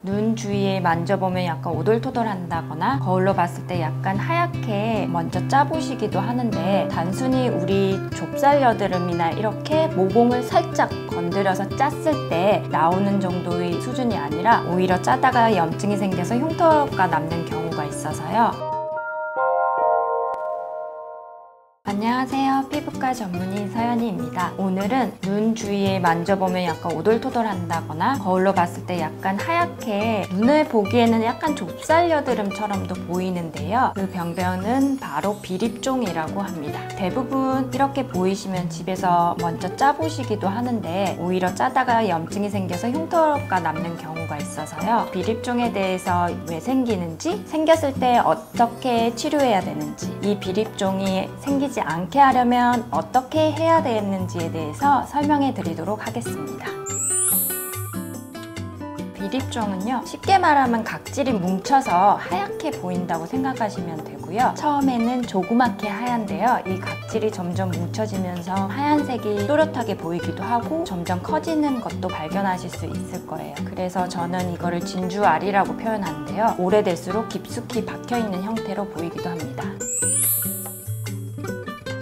눈 주위에 만져보면 약간 오돌토돌한다거나 거울로 봤을 때 약간 하얗게 먼저 짜보시기도 하는데, 단순히 우리 좁쌀 여드름이나 이렇게 모공을 살짝 건드려서 짰을 때 나오는 정도의 수준이 아니라 오히려 짜다가 염증이 생겨서 흉터가 남는 경우가 있어서요. 안녕하세요. 피부과 전문의 서연이입니다. 오늘은 눈 주위에 만져보면 약간 오돌토돌한다거나 거울로 봤을 때 약간 하얗게 눈에 보기에는 약간 좁쌀 여드름처럼도 보이는데요. 그 병변은 바로 비립종이라고 합니다. 대부분 이렇게 보이시면 집에서 먼저 짜보시기도 하는데 오히려 짜다가 염증이 생겨서 흉터가 남는 경우가 있어서요. 비립종에 대해서 왜 생기는지, 생겼을 때 어떻게 치료해야 되는지, 이 비립종이 생기지 않게 하려면 어떻게 해야 되는지에 대해서 설명해 드리도록 하겠습니다. 비립종은요, 쉽게 말하면 각질이 뭉쳐서 하얗게 보인다고 생각하시면 되고요. 처음에는 조그맣게 하얀데요, 이 각질이 점점 뭉쳐지면서 하얀색이 또렷하게 보이기도 하고 점점 커지는 것도 발견하실 수 있을 거예요. 그래서 저는 이거를 진주알이라고 표현하는데요, 오래될수록 깊숙이 박혀있는 형태로 보이기도 합니다.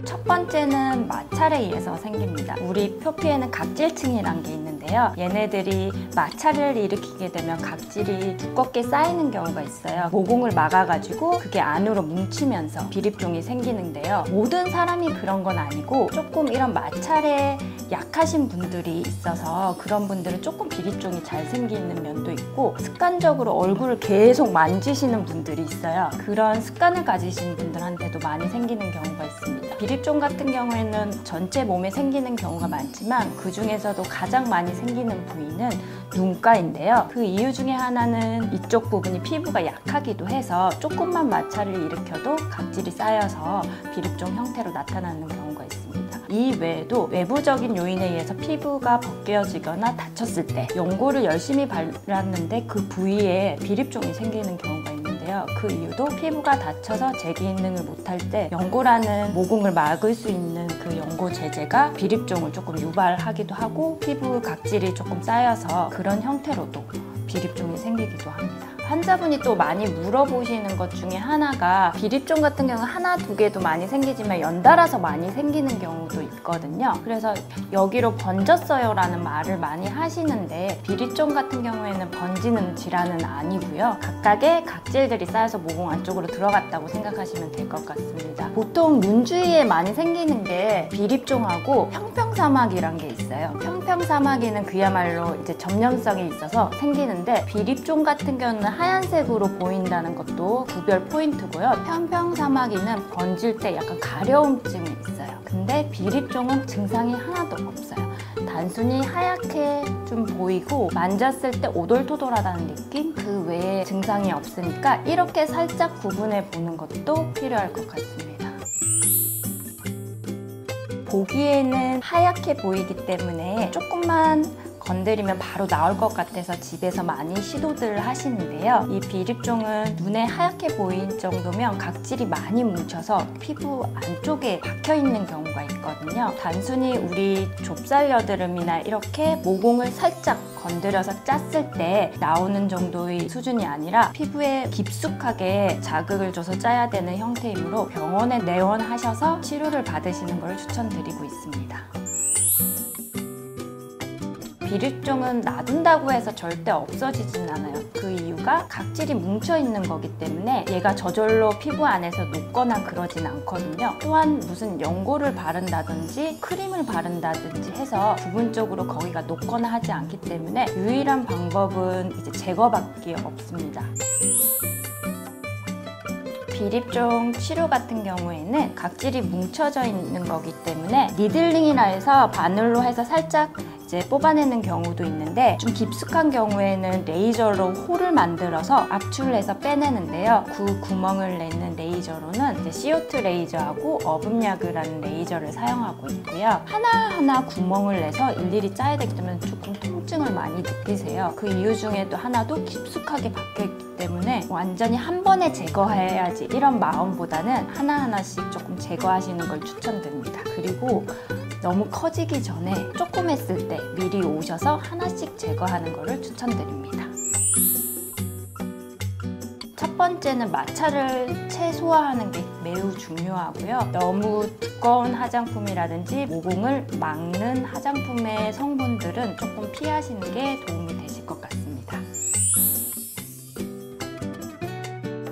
첫 번째는 마찰에 의해서 생깁니다. 우리 표피에는 각질층이란 게 있는데요, 얘네들이 마찰을 일으키게 되면 각질이 두껍게 쌓이는 경우가 있어요. 모공을 막아가지고 그게 안으로 뭉치면서 비립종이 생기는데요, 모든 사람이 그런 건 아니고 조금 이런 마찰에 약하신 분들이 있어서 그런 분들은 조금 비립종이 잘 생기는 면도 있고, 습관적으로 얼굴을 계속 만지시는 분들이 있어요. 그런 습관을 가지신 분들한테도 많이 생기는 경우가 있습니다. 비립종 같은 경우에는 전체 몸에 생기는 경우가 많지만 그 중에서도 가장 많이 생기는 부위는 눈가인데요. 그 이유 중에 하나는 이쪽 부분이 피부가 약하기도 해서 조금만 마찰을 일으켜도 각질이 쌓여서 비립종 형태로 나타나는 경우가 있습니다. 이 외에도 외부적인 요인에 의해서 피부가 벗겨지거나 다쳤을 때, 연고를 열심히 발랐는데 그 부위에 비립종이 생기는 경우가 있는데요, 그 이유도 피부가 다쳐서 재기 기능을 못할 때 연고라는 모공을 막을 수 있는 그 연고 제제가 비립종을 조금 유발하기도 하고, 피부 각질이 조금 쌓여서 그런 형태로도 비립종이 생기기도 합니다. 환자분이 또 많이 물어보시는 것 중에 하나가, 비립종 같은 경우는 하나, 두 개도 많이 생기지만 연달아서 많이 생기는 경우도 있거든요. 그래서 여기로 번졌어요 라는 말을 많이 하시는데, 비립종 같은 경우에는 번지는 질환은 아니고요, 각각의 각질들이 쌓여서 모공 안쪽으로 들어갔다고 생각하시면 될 것 같습니다. 보통 눈 주위에 많이 생기는 게 비립종하고 평평사마귀란 게 있어요. 평평사마귀는 그야말로 이제 전염성이 있어서 생기는데, 비립종 같은 경우는 하얀색으로 보인다는 것도 구별 포인트고요. 평평사마귀는 번질 때 약간 가려움증이 있어요. 근데 비립종은 증상이 하나도 없어요. 단순히 하얗게 좀 보이고 만졌을 때 오돌토돌하다는 느낌? 그 외에 증상이 없으니까 이렇게 살짝 구분해 보는 것도 필요할 것 같습니다. 보기에는 하얗게 보이기 때문에 조금만 건드리면 바로 나올 것 같아서 집에서 많이 시도들 하시는데요, 이 비립종은 눈에 하얗게 보일 정도면 각질이 많이 뭉쳐서 피부 안쪽에 박혀있는 경우가 있거든요. 단순히 우리 좁쌀 여드름이나 이렇게 모공을 살짝 건드려서 짰을 때 나오는 정도의 수준이 아니라 피부에 깊숙하게 자극을 줘서 짜야 되는 형태이므로 병원에 내원하셔서 치료를 받으시는 걸 추천드리고 있습니다. 비립종은 놔둔다고 해서 절대 없어지진 않아요. 그 이유가 각질이 뭉쳐있는 거기 때문에 얘가 저절로 피부 안에서 녹거나 그러진 않거든요. 또한 무슨 연고를 바른다든지 크림을 바른다든지 해서 부분적으로 거기가 녹거나 하지 않기 때문에 유일한 방법은 이제 제거밖에 없습니다. 비립종 치료 같은 경우에는 각질이 뭉쳐져 있는 거기 때문에 니들링이라 해서 바늘로 해서 살짝 이제 뽑아내는 경우도 있는데, 좀 깊숙한 경우에는 레이저로 홀을 만들어서 압출을 해서 빼내는데요, 그 구멍을 내는 레이저로는 이제 CO2 레이저하고 어분야그라는 레이저를 사용하고 있고요. 하나하나 구멍을 내서 일일이 짜야 되기 때문에 조금 통증을 많이 느끼세요. 그 이유 중에도 하나도 깊숙하게 박혀있기 때문에 완전히 한 번에 제거해야지 이런 마음보다는 하나하나씩 조금 제거하시는 걸 추천드립니다. 그리고 너무 커지기 전에 조금 했을 때 미리 오셔서 하나씩 제거하는 것을 추천드립니다. 첫 번째는 마찰을 최소화하는 게 매우 중요하고요. 너무 두꺼운 화장품이라든지 모공을 막는 화장품의 성분들은 조금 피하시는 게 도움이 되실 것 같습니다.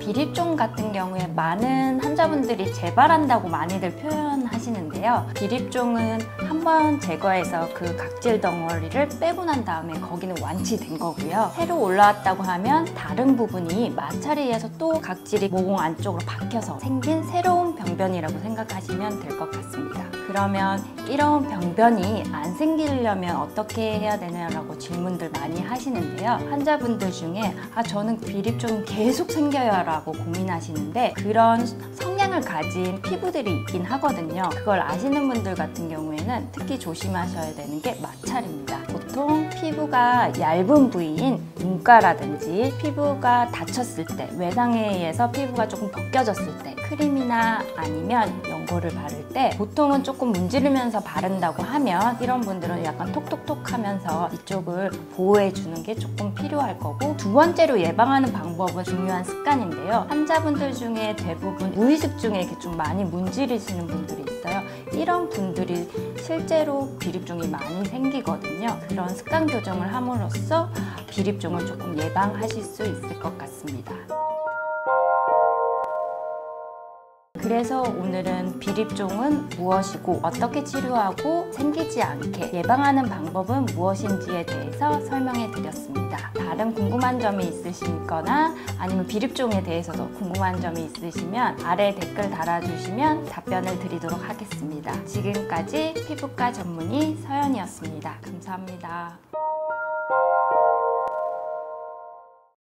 비립종 같은 경우에 많은 환자분들이 재발한다고 많이들 표현하시는데요. 비립종은 한번 제거해서 그 각질 덩어리를 빼고 난 다음에 거기는 완치된 거고요. 새로 올라왔다고 하면 다른 부분이 마찰에 의해서 또 각질이 모공 안쪽으로 박혀서 생긴 새로운 병변이라고 생각하시면 될 것 같습니다. 그러면 이런 병변이 안 생기려면 어떻게 해야 되냐라고 질문들 많이 하시는데요. 환자분들 중에 저는 비립종이 계속 생겨요 라고 고민하시는데 그런 성향을 가진 피부들이 있긴 하거든요. 그걸 아시는 분들 같은 경우에는 특히 조심하셔야 되는 게 마찰입니다. 보통 피부가 얇은 부위인 눈가라든지 피부가 다쳤을 때, 외상에 의해서 피부가 조금 벗겨졌을 때 크림이나 아니면 연고를 바를 때 보통은 조금 문지르면서 바른다고 하면 이런 분들은 약간 톡톡톡 하면서 이쪽을 보호해 주는 게 조금 필요할 거고, 두 번째로 예방하는 방법은 중요한 습관인데요. 환자분들 중에 대부분 무의식 중에 이렇게 좀 많이 문지르시는 분들이 있어요. 이런 분들이 실제로 비립종이 많이 생기거든요. 그런 습관 교정을 함으로써 비립종을 조금 예방하실 수 있을 것 같습니다. 그래서 오늘은 비립종은 무엇이고 어떻게 치료하고 생기지 않게 예방하는 방법은 무엇인지에 대해서 설명해 드렸습니다. 다른 궁금한 점이 있으시거나 아니면 비립종에 대해서도 궁금한 점이 있으시면 아래 댓글 달아주시면 답변을 드리도록 하겠습니다. 지금까지 피부과 전문의 서연이었습니다. 감사합니다.